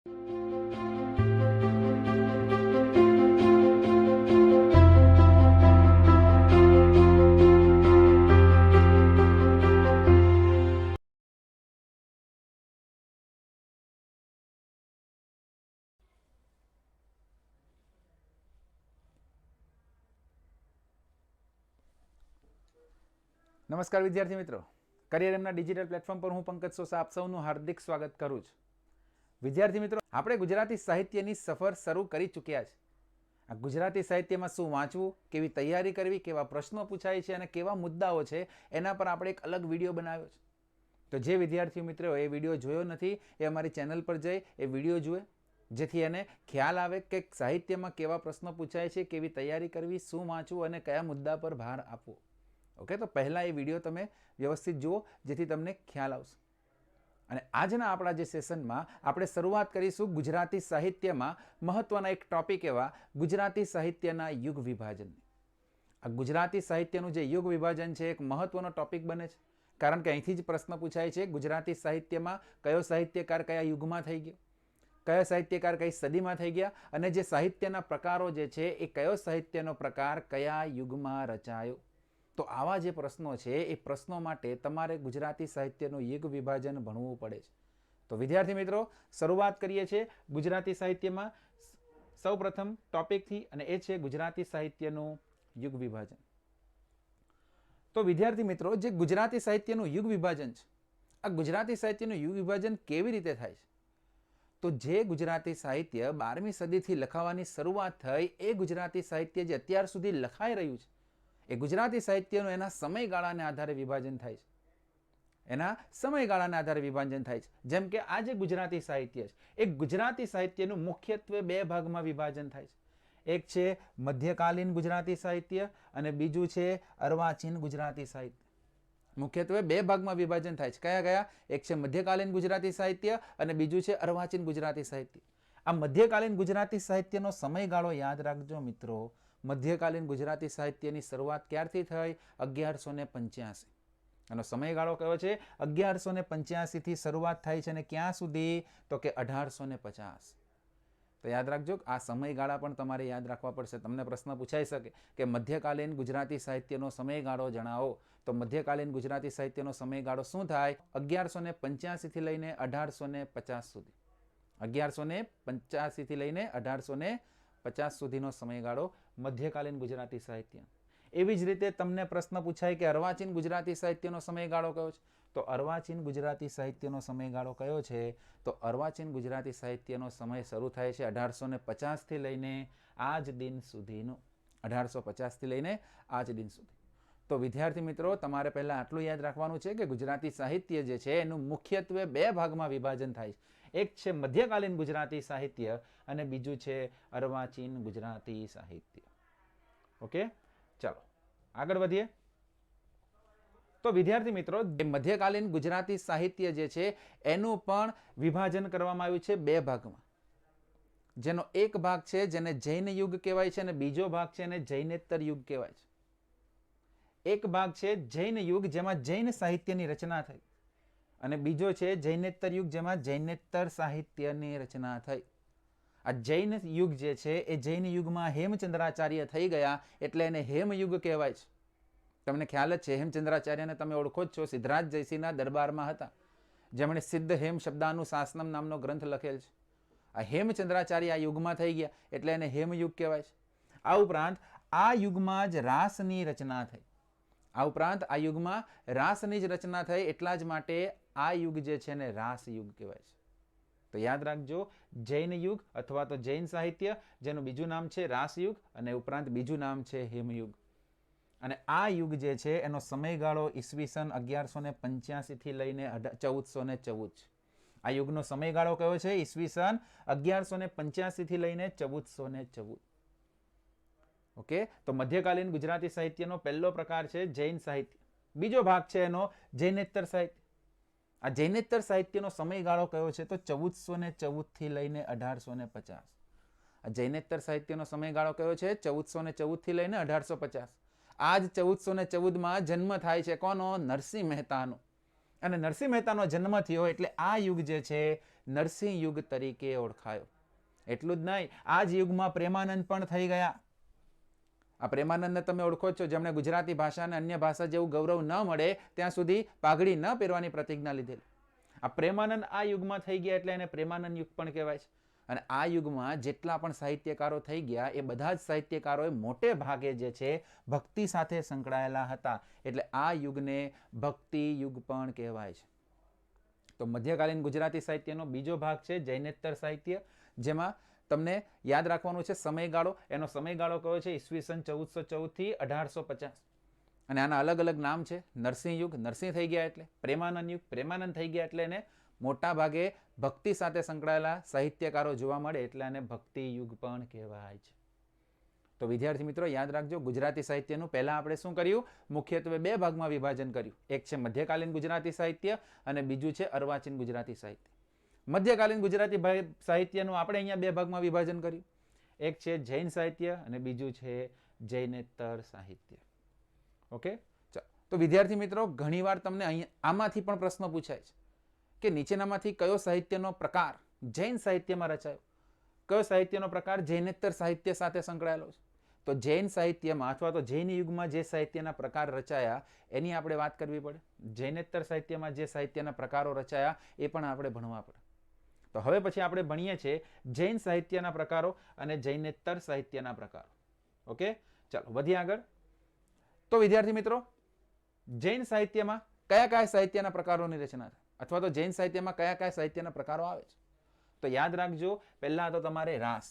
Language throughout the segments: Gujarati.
નમસ્કાર વિદ્યાર્થી મિત્રો, કરિયર એમના ડિજિટલ પ્લેટફોર્મ પર હું પંકજ સોસા આપ સૌનું હાર્દિક સ્વાગત કરું છું. વિદ્યાર્થી મિત્રો, આપણે ગુજરાતી સાહિત્યની સફર શરૂ કરી ચૂક્યા છે. આ ગુજરાતી સાહિત્યમાં શું વાંચવું, કેવી તૈયારી કરવી, કેવા પ્રશ્નો પૂછાય છે અને કેવા મુદ્દાઓ છે, એના પર આપણે એક અલગ વિડીયો બનાવ્યો છે. તો જે વિદ્યાર્થી મિત્રો એ વિડીયો જોયો નથી એ અમારી ચેનલ પર જઈ એ વિડીયો જુએ, જેથી એને ખ્યાલ આવે કે સાહિત્યમાં કેવા પ્રશ્નો પૂછાય છે, કેવી તૈયારી કરવી, શું વાંચવું અને કયા મુદ્દા પર ભાર આપવો. ઓકે, તો પહેલાં એ વિડીયો તમે વ્યવસ્થિત જુઓ જેથી તમને ખ્યાલ આવશે. અને આજના આપણા જે સેશનમાં આપણે શરૂઆત કરીશું ગુજરાતી સાહિત્યમાં મહત્વના એક ટોપિક એવા ગુજરાતી સાહિત્યના યુગ વિભાજનની. આ ગુજરાતી સાહિત્યનું જે યુગ વિભાજન છે એક મહત્વનો ટોપિક બને છે, કારણ કે અહીંથી જ પ્રશ્ન પૂછાય છે ગુજરાતી સાહિત્યમાં કયો સાહિત્યકાર કયા યુગમાં થઈ ગયો, કયા સાહિત્યકાર કઈ સદીમાં થઈ ગયા અને જે સાહિત્યના પ્રકારો જે છે એ કયો સાહિત્યનો પ્રકાર કયા યુગમાં રચાયો. તો આવા જે પ્રશ્નો છે એ પ્રશ્નો માટે તમારે ગુજરાતી સાહિત્યનું યુગ વિભાજન ભણવું પડે છે. તો વિદ્યાર્થી મિત્રો, શરૂઆત કરીએ છીએ ગુજરાતી સાહિત્યમાં સૌપ્રથમ ટોપિકથી, અને એ છે ગુજરાતી સાહિત્યનું યુગ વિભાજન. તો વિદ્યાર્થી મિત્રો, જે ગુજરાતી સાહિત્યનું યુગ વિભાજન છે, આ ગુજરાતી સાહિત્યનું યુગ વિભાજન કેવી રીતે થાય છે? તો જે ગુજરાતી સાહિત્ય 12મી સદીથી લખાવાની શરૂઆત થઈ એ ગુજરાતી સાહિત્ય જે અત્યાર સુધી લખાઈ રહ્યું છે એ ગુજરાતી સાહિત્યનું એના સમયગાળાને આધારે વિભાજન થાય છે. એના સમયગાળાને આધારે વિભાજન થાય છે. જેમ કે આ જે ગુજરાતી સાહિત્ય છે એ ગુજરાતી સાહિત્યનું મુખ્યત્વે બે ભાગમાં વિભાજન થાય છે. એક છે મધ્યકાલીન ગુજરાતી સાહિત્ય અને બીજું છે અર્વાચીન ગુજરાતી સાહિત્ય. મુખ્યત્વે બે ભાગમાં વિભાજન થાય છે. કયા કયા? એક છે મધ્યકાલીન ગુજરાતી સાહિત્ય અને બીજું છે અર્વાચીન ગુજરાતી સાહિત્ય. આ મધ્યકાલીન ગુજરાતી સાહિત્યનો સમયગાળો યાદ રાખજો મિત્રો. મધ્યકાલીન ગુજરાતી સાહિત્યની શરૂઆત ક્યારથી થઈ? 1185. એનો સમયગાળો કયો છે? 1185 થી શરૂઆત થાય છે અને ક્યાં સુધી? તો કે 1850. તો યાદ રાખજો, આ સમયગાળા પણ તમારે યાદ રાખવા પડશે. તમને પ્રશ્ન પૂછાઈ શકે કે મધ્યકાલીન ગુજરાતી સાહિત્યનો સમયગાળો જણાવો. તો મધ્યકાલીન ગુજરાતી સાહિત્યનો સમયગાળો શું થાય? 1185 થી લઈને 1850 સુધી. 1185 થી લઈને 1850 સુધીનો સમયગાળો મધ્યકાલીન ગુજરાતી સાહિત્ય. એવી જ રીતે તમને પ્રશ્ન પૂછાય કે અર્વાચીન ગુજરાતી સાહિત્યનો સમયગાળો કયો છે? તો અર્વાચીન ગુજરાતી સાહિત્યનો સમયગાળો કયો છે? તો અર્વાચીન ગુજરાતી સાહિત્યનો સમય શરૂ થાય છે 1850 થી લઈને આજ દિન સુધીનો. 1850 થી લઈને આજ દિન સુધી. તો વિદ્યાર્થી મિત્રો, તમારે પહેલા આટલું યાદ રાખવાનું છે કે ગુજરાતી સાહિત્ય જે છે એનું મુખ્યત્વે બે ભાગમાં વિભાજન થાય છે. એક છે મધ્યકાલીન ગુજરાતી સાહિત્ય અને બીજું છે અર્વાચીન ગુજરાતી સાહિત્ય. ઓકે, ચાલો આગળ વધીએ. તો વિદ્યાર્થી મિત્રો, મધ્યકાલીન ગુજરાતી સાહિત્ય જે છે એનું પણ વિભાજન કરવામાં આવ્યું છે બે ભાગમાં. જેનો એક ભાગ છે જેને જૈન યુગ કહેવાય છે અને બીજો ભાગ છે એને જૈનેતર યુગ કહેવાય છે. એક ભાગ છે જૈન યુગ જેમાં જૈન સાહિત્યની રચના થઈ અને બીજો છે જૈનેતર યુગ જેમાં જૈનેતર સાહિત્યની રચના થઈ. આ જૈન યુગ જે છે એ જૈન યુગમાં હેમચંદ્રાચાર્ય થઈ ગયા એટલે એને હેમયુગ કહેવાય છે. તમને ખ્યાલ જ છે, હેમચંદ્રાચાર્યને તમે ઓળખો જ છો, સિદ્ધરાજ જયસિંહના દરબારમાં હતા, જેમણે સિદ્ધ હેમ શબ્દાનું શાસનમ નામનો ગ્રંથ લખેલ છે. આ હેમચંદ્રાચાર્ય આ યુગમાં થઈ ગયા એટલે એને હેમયુગ કહેવાય છે. આ ઉપરાંત આ યુગમાં જ રાસની રચના થઈ. રાસની જ રચના થઈ એટલા જ માટે આ યુગ જે છે ને રાસ યુગ કહેવાય છે. તો યાદ રાખજો, જૈન યુગ અથવા તો જૈન સાહિત્ય, જેનું બીજું નામ છે રાસ યુગ અને ઉપરાંત બીજું નામ છે હેમયુગ. અને આ યુગ જે છે એનો સમયગાળો ઈસવીસન 1185 થી લઈને 1414. આ યુગનો સમયગાળો કયો છે? ઈસવીસન 1185 થી લઈને 1414. ઓકે, તો મધ્યકાલીન ગુજરાતી સાહિત્યનો પહેલો પ્રકાર છે જૈન સાહિત્ય. બીજો ભાગ છે એનો જૈનેતર સાહિત્ય. આ જૈનેતર સાહિત્યનો સમયગાળો કયો છે? તો 1414 થી લઈને 1850. આ જૈનેતર સાહિત્યનો સમયગાળો કયો છે? 1414 થી લઈને 1850. આ જ 1414 માં જન્મ થાય છે કોનો? નરસિંહ મહેતાનો. અને નરસિંહ મહેતાનો જન્મ થયો એટલે આ યુગ જે છે નરસિંહ યુગ તરીકે ઓળખાયો. એટલું જ નહીં, આ જ યુગમાં પ્રેમાનંદ પણ થઈ ગયા. આ પ્રેમાનંદને તમે ઓળખો છો, જેમણે ગુજરાતી ભાષાને અન્ય ભાષા જેવું ગૌરવ ન મળે ત્યાં સુધી પાઘડી ન પહેરવાની પ્રતિજ્ઞા લીધેલી. આ પ્રેમાનંદ આ યુગમાં થઈ ગયા એટલે એને પ્રેમાનંદ યુગ પણ કહેવાય છે. અને આ યુગમાં જેટલા પણ સાહિત્યકારો થઈ ગયા એ બધા જ સાહિત્યકારોએ મોટે ભાગે જે છે ભક્તિ સાથે સંકળાયેલા હતા. એટલે આ યુગને ભક્તિ યુગ પણ કહેવાય છે. તો મધ્યકાલીન ગુજરાતી સાહિત્યનો બીજો ભાગ છે જૈનેતર સાહિત્ય, જેમાં તમને યાદ રાખવાનું છે સમયગાળો. એનો સમયગાળો કયો છે? ઈસવીસન 1414 થી 1850. અને આના અલગ અલગ નામ છે. નરસિંહ યુગ, નરસિંહ થઈ ગયા એટલે. પ્રેમાનંદ યુગ, પ્રેમાનંદ થઈ ગયા એટલે એને મોટા ભાગે ભક્તિ સાથે સંકળાયેલા સાહિત્યકારો જોવા મળે એટલે આને ભક્તિ યુગ પણ કહેવાય છે. તો વિદ્યાર્થી મિત્રો યાદ રાખજો, ગુજરાતી સાહિત્યનું પહેલા આપણે શું કર્યું? મુખ્યત્વે બે ભાગમાં વિભાજન કર્યું. એક છે મધ્યકાલીન ગુજરાતી સાહિત્ય અને બીજું છે અર્વાચીન ગુજરાતી સાહિત્ય. મધ્યકાલીન ગુજરાતી સાહિત્યનું આપણે અહીંયા બે ભાગમાં વિભાજન કર્યું. એક છે જૈન સાહિત્ય અને બીજું છે જૈનેતર સાહિત્ય. ઓકે, તો વિદ્યાર્થી મિત્રો ઘણીવાર તમને આમાંથી પણ પ્રશ્ન પૂછાય છે કે નીચેનામાંથી કયો સાહિત્યનો પ્રકાર જૈન સાહિત્યમાં રચાયો, કયો સાહિત્યનો પ્રકાર જૈનેતર સાહિત્ય સાથે સંકળાયેલો છે? તો જૈન સાહિત્યમાં અથવા તો જૈન યુગમાં જે સાહિત્યના પ્રકાર રચાયા એની આપણે વાત કરવી પડે. જૈનેતર સાહિત્યમાં જે સાહિત્યના પ્રકારો રચાયા એ પણ આપણે ભણવા પડે. તો હવે પછી આપણે ભણીએ છીએ જૈન સાહિત્યના પ્રકારો અને જૈનેતર સાહિત્યના પ્રકારો. ઓકે, ચાલો વધીએ આગળ. તો વિદ્યાર્થી મિત્રો જૈન સાહિત્યમાં કયા કયા સાહિત્યના પ્રકારોની રચના થાય અથવા તો જૈન સાહિત્યમાં કયા કયા સાહિત્યના પ્રકારો આવે છે? તો યાદ રાખજો, પહેલા તો તમારે રાસ.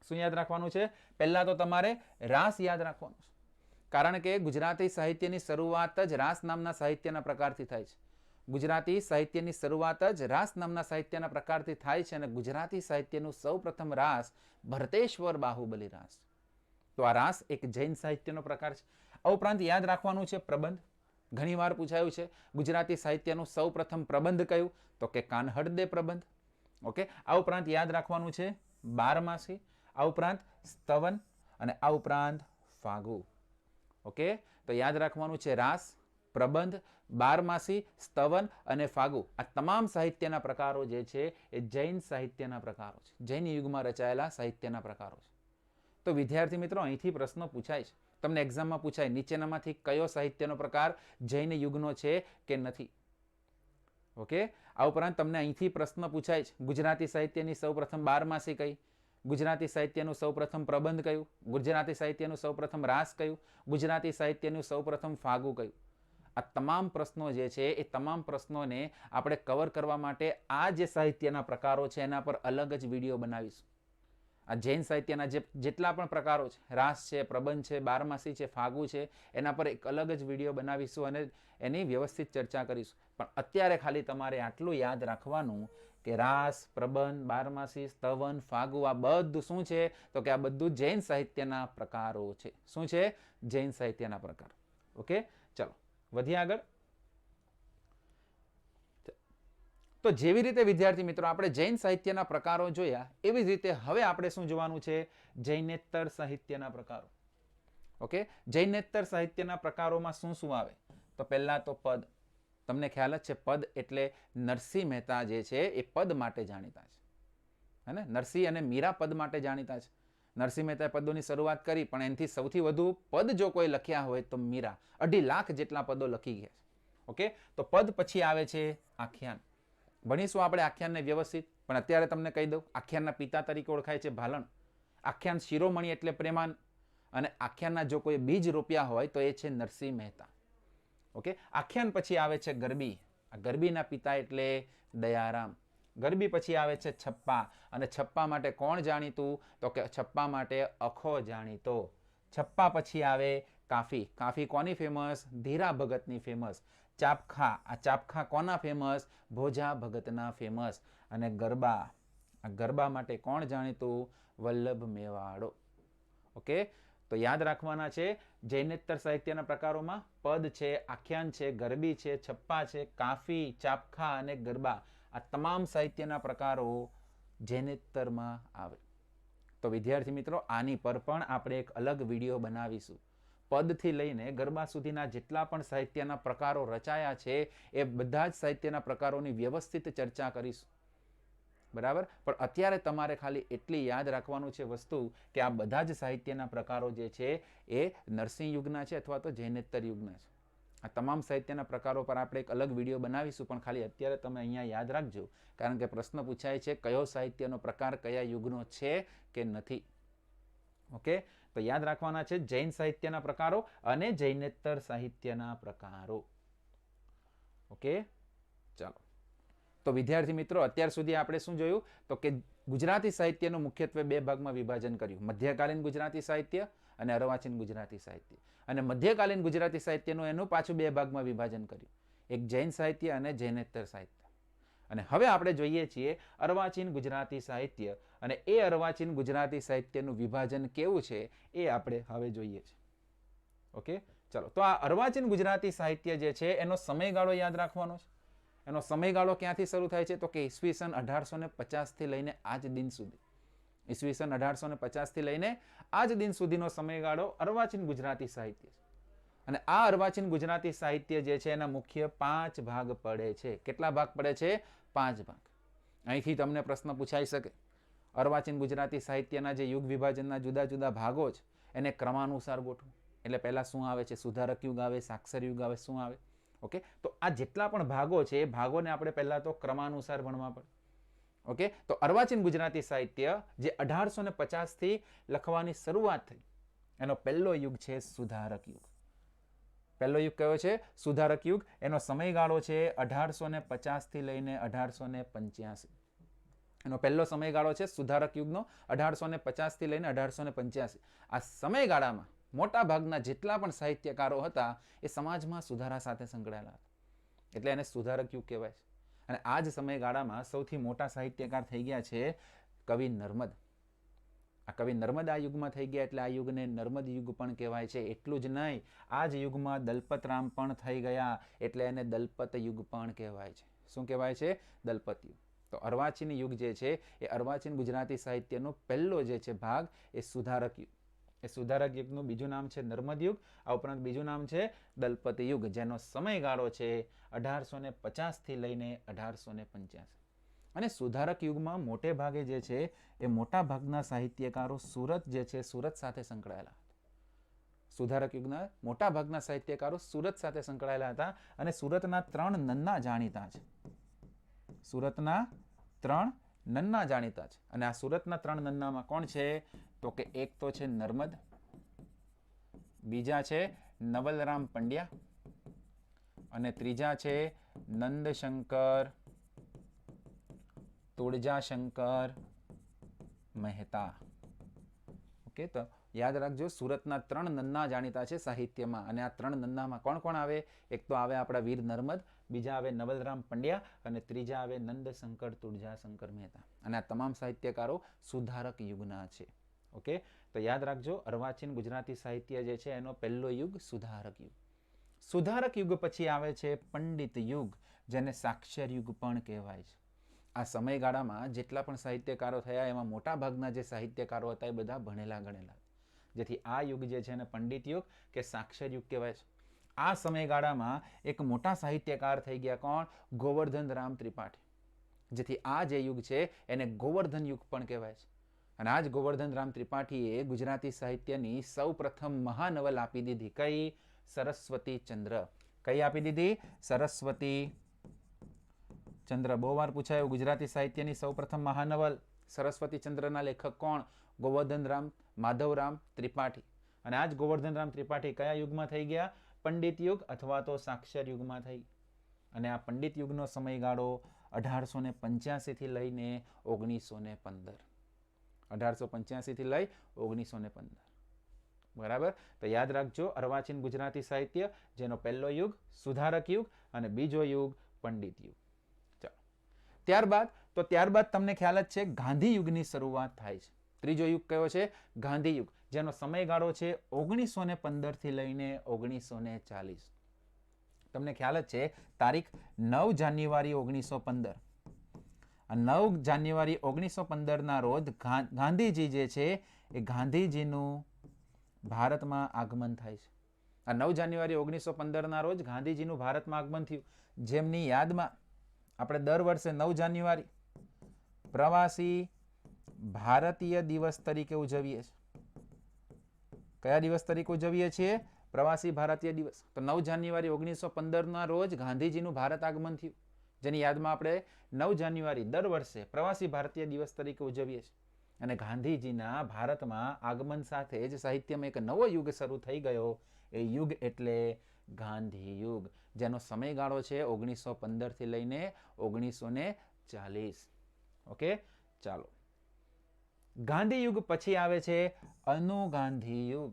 શું યાદ રાખવાનું છે? પહેલા તો તમારે રાસ યાદ રાખવાનું છે. કારણ કે ગુજરાતી સાહિત્યની શરૂઆત જ રાસ નામના સાહિત્યના પ્રકારથી થાય છે. ગુજરાતી સાહિત્યની શરૂઆત જ રાસ નામના સાહિત્યના પ્રકારથી થાય છે અને ગુજરાતી સાહિત્યનું સૌપ્રથમ રાસ ભરતેશ્વર બાહુબલી રાસ. તો આ રાસ એક જૈન સાહિત્યનો પ્રકાર છે. આ ઉપરાંત યાદ રાખવાનું છે પ્રબંધ. ઘણીવાર પૂછાયું છે ગુજરાતી સાહિત્યનું સૌપ્રથમ પ્રબંધ કયું? તો કે કાનહડદે પ્રબંધ. ઓકે, આ ઉપરાંત યાદ રાખવાનું છે બારમાસી, આ ઉપરાંત સ્તવન અને આ ઉપરાંત ફાગુ. ઓકે, તો યાદ રાખવાનું છે રાસ, પ્રબંધ, બારમાસી, સ્તવન અને ફાગુ. આ તમામ સાહિત્યના પ્રકારો જે છે એ જૈન સાહિત્યના પ્રકારો છે, જૈન યુગમાં રચાયેલા સાહિત્યના પ્રકારો છે. તો વિદ્યાર્થી મિત્રો અહીંથી પ્રશ્ન પૂછાય છે, તમને એક્ઝામમાં પૂછાય નીચેનામાંથી કયો સાહિત્યનો પ્રકાર જૈન યુગનો છે કે નથી. ઓકે, આ ઉપરાંત તમને અહીંથી પ્રશ્ન પૂછાય છે ગુજરાતી સાહિત્યની સૌપ્રથમ બારમાસી કઈ, ગુજરાતી સાહિત્યનું સૌપ્રથમ પ્રબંધ કયું, ગુજરાતી સાહિત્યનું સૌપ્રથમ રાસ કયું, ગુજરાતી સાહિત્યનું સૌપ્રથમ ફાગુ કયું. આ તમામ પ્રશ્નો જે છે એ તમામ પ્રશ્નોને આપણે કવર કરવા માટે આ જે સાહિત્યના પ્રકારો છે એના પર અલગ જ વિડીયો બનાવીશું. આ જૈન સાહિત્યના જેટલા પણ પ્રકારો છે, રાસ છે, પ્રબંધ છે, બારમાસી છે, ફાગુ છે, એના પર એક અલગ જ વિડીયો બનાવીશું અને એની વ્યવસ્થિત ચર્ચા કરીશું. પણ અત્યારે ખાલી તમારે આટલું યાદ રાખવાનું કે રાસ, પ્રબંધ, બારમાસી, સ્તવન, ફાગુ આ બધું શું છે? તો કે આ બધું જૈન સાહિત્યના પ્રકારો છે. શું છે? જૈન સાહિત્યના પ્રકાર. ઓકે, ચલો વધીએ આગળ. તો જેવી રીતે વિદ્યાર્થી મિત્રો આપણે જૈન સાહિત્યના પ્રકારો જોયા એવી જ રીતે હવે આપણે શું જોવાનું છે? જૈનેતર સાહિત્યના પ્રકારો. ઓકે, જૈનેતર સાહિત્યના પ્રકારોમાં શું શું આવે? તો પહેલા તો પદ. તમને ખ્યાલ જ છે પદ એટલે નરસિંહ મહેતા જે છે એ પદ માટે જાણીતા છે. હે ને? નરસિંહ અને મીરા પદ માટે જાણીતા છે. નરસિંહ મહેતાએ પદોની શરૂઆત કરી પણ એનાથી સૌથી વધુ પદ જો કોઈ લખ્યા હોય તો મીરા. 2.5 લાખ જેટલા પદો લખી ગયા છે. ઓકે, તો પદ પછી આવે છે આખ્યાન. ભણીશું આપણે આખ્યાનને વ્યવસ્થિત, પણ અત્યારે તમને કહી દઉં આખ્યાનના પિતા તરીકે ઓળખાય છે ભાલણ. આખ્યાન શિરોમણી એટલે પ્રેમાન અને આખ્યાનના જો કોઈ બીજ રોપ્યા હોય તો એ છે નરસિંહ મહેતા. ઓકે, આખ્યાન પછી આવે છે ગરબી. આ ગરબીના પિતા એટલે દયારામ. ગરબી પછી આવે છે છપ્પા અને છપ્પા માટે કોણ જાણીતું? તો કે છપ્પા માટે અખો જાણીતો. છપ્પા પછી આવે કાફી. કાફી કોની ફેમસ? ધીરા ભગતની ફેમસ. ચાપખા. આ ચાપખા કોના ફેમસ? ભોજા ભગતના ફેમસ. અને ગરબા. આ ગરબા માટે કોણ જાણીતું? વલ્લભ મેવાડો. ઓકે, તો યાદ રાખવાના છે જૈનેતર સાહિત્યના પ્રકારોમાં પદ છે, આખ્યાન છે, ગરબી છે, છપ્પા છે, કાફી, ચાપખા અને ગરબા. આ તમામ સાહિત્યના પ્રકારો જૈનેતરમાં આવે. તો વિદ્યાર્થી મિત્રો આની પર પણ આપણે એક અલગ વિડીયો બનાવીશું. પદથી લઈને ગરબા સુધીના જેટલા પણ સાહિત્યના પ્રકારો રચાયા છે એ બધા જ સાહિત્યના પ્રકારોની વ્યવસ્થિત ચર્ચા કરીશું. બરાબર. પણ અત્યારે તમારે ખાલી એટલી યાદ રાખવાનું છે વસ્તુ કે આ બધા જ સાહિત્યના પ્રકારો જે છે એ નરસિંહ યુગના છે અથવા તો જૈનેતર યુગના છે. આ તમામ સાહિત્યના પ્રકારો પર આપણે એક અલગ વિડીયો બનાવીશું, પણ ખાલી અત્યારે તમે અહીંયા યાદ રાખજો, કારણ કે પ્રશ્ન પૂછાય છે કયો સાહિત્યનો પ્રકાર કયા યુગનો છે કે નથી. ઓકે, તો યાદ રાખવાના છે જૈન સાહિત્યના પ્રકારો અને જૈનેતર સાહિત્યના પ્રકારો. ઓકે, ચાલો. તો વિદ્યાર્થી મિત્રો, અત્યાર સુધી આપણે શું જોયું? તો કે ગુજરાતી સાહિત્યનું મુખ્યત્વે બે ભાગમાં વિભાજન કર્યું: મધ્યકાલીન ગુજરાતી સાહિત્ય અને અર્વાચીન ગુજરાતી સાહિત્ય. અને મધ્યકાલીન ગુજરાતી સાહિત્યનું એનું પાછું બે ભાગમાં વિભાજન કર્યું: એક જૈન સાહિત્ય અને જૈનેતર સાહિત્ય. અને હવે આપણે જોઈએ છીએ અર્વાચીન ગુજરાતી સાહિત્ય, અને એ અર્વાચીન ગુજરાતી સાહિત્યનું વિભાજન કેવું છે એ આપણે હવે જોઈએ છીએ. ઓકે, ચલો. તો આ અર્વાચીન ગુજરાતી સાહિત્ય જે છે એનો સમયગાળો યાદ રાખવાનો છે. એનો સમયગાળો ક્યાંથી શરૂ થાય છે? તો કે ઈસવીસન 1850 થી લઈને આજ દિન સુધી. ઈસવીસન 1850 થી લઈને આજ દિન સુધીનો સમયગાળો અર્વાચીન ગુજરાતી સાહિત્ય છે. અને આ અર્વાચીન ગુજરાતી સાહિત્ય જે છે એના મુખ્ય 5 ભાગ પડે છે. કેટલા ભાગ પડે છે? 5 ભાગ. અહીંથી તમને પ્રશ્ન પૂછાઈ શકે. અર્વાચીન ગુજરાતી સાહિત્યના જે યુગ વિભાજનના જુદા જુદા ભાગો છે એને ક્રમાનુસાર ગોઠવો. એટલે પહેલા શું આવે છે? સુધારક યુગ આવે, સાક્ષર યુગ આવે, શું આવે? ઓકે, તો આ જેટલા પણ ભાગો છે એ ભાગોને આપણે પહેલા તો ક્રમાનુસાર ભણવા પડે. ઓકે, તો અર્વાચીન ગુજરાતી સાહિત્ય જે 1850 થી લખવાની શરૂઆત થઈ, એનો પહેલો યુગ છે સુધારક યુગ. પહેલો યુગ કયો છે? સુધારક યુગ. એનો સમયગાળો છે 1850 થી લઈને 1885. એનો પહેલો સમયગાળો છે સુધારક યુગનો, 1850 થી લઈને 1885. આ સમયગાળામાં મોટા ભાગના જેટલા પણ સાહિત્યકારો હતા એ સમાજમાં સુધારા સાથે સંકળાયેલા હતા, એટલે એને સુધારક યુગ કહેવાય છે. અને આ જ સમયગાળામાં સૌથી મોટા સાહિત્યકાર થઈ ગયા છે કવિ નર્મદ. આ કવિ નર્મદ આ યુગમાં થઈ ગયા એટલે આ યુગને નર્મદ યુગ પણ કહેવાય છે. એટલું જ નહીં, આ જ યુગમાં દલપતરામ પણ થઈ ગયા એટલે એને દલપત યુગ પણ કહેવાય છે. શું કહેવાય છે? દલપત યુગ. તો અર્વાચીન યુગ જે છે એ અર્વાચીન ગુજરાતી સાહિત્યનો પહેલો જે છે ભાગ એ સુધારક યુગ. એ સુધારક યુગનું બીજું નામ છે નર્મદ યુગ. આ ઉપરાંત બીજું નામ છે દલપત યુગ, જેનો સમયગાળો છે 1850 થી લઈને 1885. અને સુધારક યુગમાં મોટે ભાગે જે છે એ મોટા ભાગના સાહિત્યકારો સુરત જે છે સુરત સાથે સંકળાયેલા હતા. સુધારક યુગના મોટા ભાગના સાહિત્યકારો સુરત સાથે સંકળાયેલા હતા. અને સુરતના 3 નન્ના જાણીતા છે. સુરતના 3 નન્ના જાણીતા છે. અને આ સુરતના 3 નન્નામાં કોણ છે? તો કે એક તો છે નર્મદ, બીજા છે નવલરામ પંડ્યા, અને ત્રીજા છે નંદશંકર તુળજાશંકર મહેતા. ઓકે, તો યાદ રાખજો, સુરતના 3 નન્ના જાણીતા છે સાહિત્યમાં. અને આ 3 નન્નામાં કોણ કોણ આવે? એક તો આવે આપણા વીર નર્મદ, બીજા આવે નવલરામ પંડ્યા, અને ત્રીજા આવે નંદશંકર તુળજાશંકર મહેતા. અને આ તમામ સાહિત્યકારો સુધારક યુગના છે. ઓકે, તો યાદ રાખજો, અર્વાચીન ગુજરાતી સાહિત્ય જે છે એનો પહેલો યુગ સુધારક યુગ. સુધારક યુગ પછી આવે છે પંડિત યુગ, જેને સાક્ષર યુગ પણ કહેવાય છે. આ સમયગાળામાં જેટલા પણ સાહિત્યકારો થયા એમાં મોટા ભાગના જે સાહિત્યકારો હતા એ બધા ભણેલા ગણેલા, જેથી આ યુગ જે છે એને પંડિત યુગ કે સાક્ષર યુગ કહેવાય છે. આ સમયગાળામાં એક મોટા સાહિત્યકાર થઈ ગયા. કોણ? ગોવર્ધન રામ ત્રિપાઠી. જેથી આ જે યુગ છે એને ગોવર્ધન યુગ પણ કહેવાય છે. અને આ જ ગોવર્ધન રામ ત્રિપાઠીએ ગુજરાતી સાહિત્યની સૌ પ્રથમ મહાનવલ આપી દીધી. કઈ? સરસ્વતી ચંદ્ર. કઈ આપી દીધી? સરસ્વતી ચંદ્ર. બહુ વાર પૂછાયું, ગુજરાતી સાહિત્યની સૌ પ્રથમ મહાનવલ સરસ્વતી ચંદ્રના લેખક કોણ? ગોવર્ધન રામ માધવરામ ત્રિપાઠી. અને આ જ ગોવર્ધન રામ ત્રિપાઠી કયા યુગમાં થઈ ગયા? પંડિત યુગ અથવા તો સાક્ષર યુગમાં થઈ. અને આ પંડિત યુગનો સમયગાળો 1885 થી લઈને 1915. 1885 થી લઈ 1915. બરાબર. તો યાદ રાખજો, અર્વાચીન ગુજરાતી સાહિત્ય જેનો પહેલો યુગ સુધારક યુગ અને બીજો યુગ પંડિત યુગ. ચાલો, ત્યારબાદ તમને ખ્યાલ જ છે ગાંધી યુગની શરૂઆત થાય છે. ત્રીજો યુગ કયો છે? ગાંધી યુગ, જેનો સમયગાળો છે 1915 થી લઈને 1940. તમને ખ્યાલ જ છે, તારીખ 9 જાન્યુઆરી 1915. આ 9 જાન્યુઆરી 1915 ના રોજ ગાંધીજી જે છે એ ગાંધીજીનું ભારતમાં આગમન થાય છે. આ 9 જાન્યુઆરી 1915ના રોજ ગાંધીજીનું ભારતમાં આગમન થયું, જેમની યાદમાં આપણે દર વર્ષે 9 જાન્યુઆરી પ્રવાસી ભારતીય દિવસ તરીકે ઉજવીએ છીએ. કયા દિવસ તરીકે ઉજવીએ છીએ? પ્રવાસી ભારતીય દિવસ. તો 9 જાન્યુઆરી 1915ના રોજ ગાંધીજીનું ભારત આગમન થયું, જેની યાદમાં આપણે 9 જાન્યુઆરી દર વર્ષે પ્રવાસી ભારતીય દિવસ તરીકે ઉજવીએ છીએ. અને ગાંધીજીના ભારતમાં આગમન સાથે જ સાહિત્યમાં એક નવો યુગ શરૂ થઈ ગયો. એ યુગ એટલે ગાંધી યુગ, જેનો સમયગાળો છે 1915 થી લઈને 1940. ઓકે, ચાલો. ગાંધી યુગ પછી આવે છે અનુગાંધી યુગ.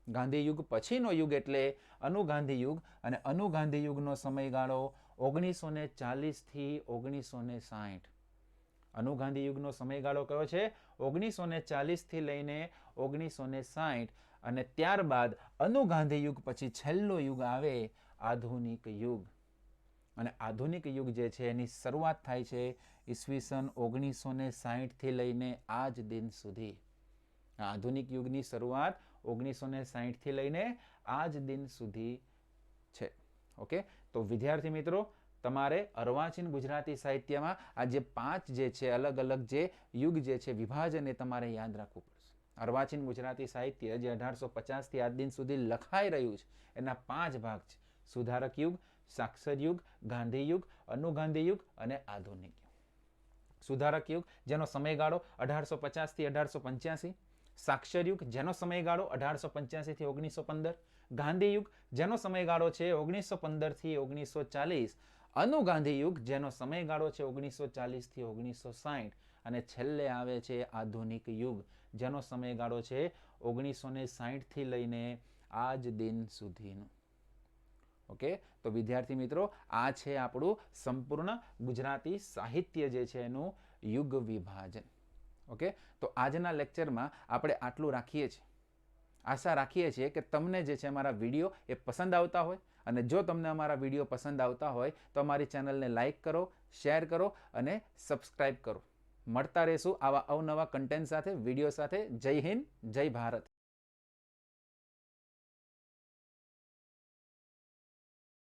ગાંધી યુગ પછીનો યુગ એટલે અનુગાંધી યુગ, અને અનુગાંધી યુગનો સમયગાળો 1940 થી 1960. અનુગાંધી યુગનો સમયગાળો કયો છે? 1940 થી લઈને 1960. અને ત્યારબાદ અનુગાંધી યુગ પછી છેલ્લો યુગ આવે આધુનિક યુગ. અને આધુનિક યુગ જે છે એની શરૂઆત થાય છે ઈસવીસન 1960 થી લઈને આજ દિન સુધી. આધુનિક યુગની શરૂઆત 1960 થી લઈને આજ દિન સુધી છે. ઓકે, તો વિદ્યાર્થી મિત્રો, તમારે અર્વાચીન ગુજરાતી સાહિત્યમાં આ જે 5 જે છે અલગ અલગ જે યુગ જે છે વિભાજન એ તમારે યાદ રાખવું પડશે. અર્વાચીન ગુજરાતી સાહિત્ય જે 1850 થી આજ દિન સુધી લખાઈ રહ્યું છે એના 5 ભાગ છે: સુધારક યુગ, સાક્ષર યુગ, ગાંધી યુગ, અનુગાંધી યુગ અને આધુનિક યુગ. સુધારક યુગ જેનો સમયગાળો 1850 થી 1885. સાક્ષર યુગ જેનો સમયગાળો 1885 થી 1915. ગાંધી યુગ જેનો સમયગાળો છે 1915 થી 1940. અનુગાંધી યુગ જેનો સમયગાળો છે 1940 થી 1960. અને છેલ્લે આવે છે આધુનિક યુગ જેનો સમયગાળો છે 1960 થી લઈને આજ દિન સુધીનો. ઓકે, તો વિદ્યાર્થી મિત્રો, આ છે આપણું સંપૂર્ણ ગુજરાતી સાહિત્ય જે છે એનું યુગ વિભાજન. ઓકે, તો આજના લેક્ચરમાં આપણે આટલું રાખીએ છીએ. આશા રાખીએ છીએ કે તમને જે છે અમારા વિડીયો એ પસંદ આવતા હોય, અને જો તમને અમારા વિડીયો પસંદ આવતા હોય તો અમારી ચેનલને લાઈક કરો, શેર કરો અને સબસ્ક્રાઈબ કરો. મળતા રહેશું આવા અવનવા કન્ટેન્ટ સાથે, વિડીયો સાથે. જય હિન્દ, જય ભારત.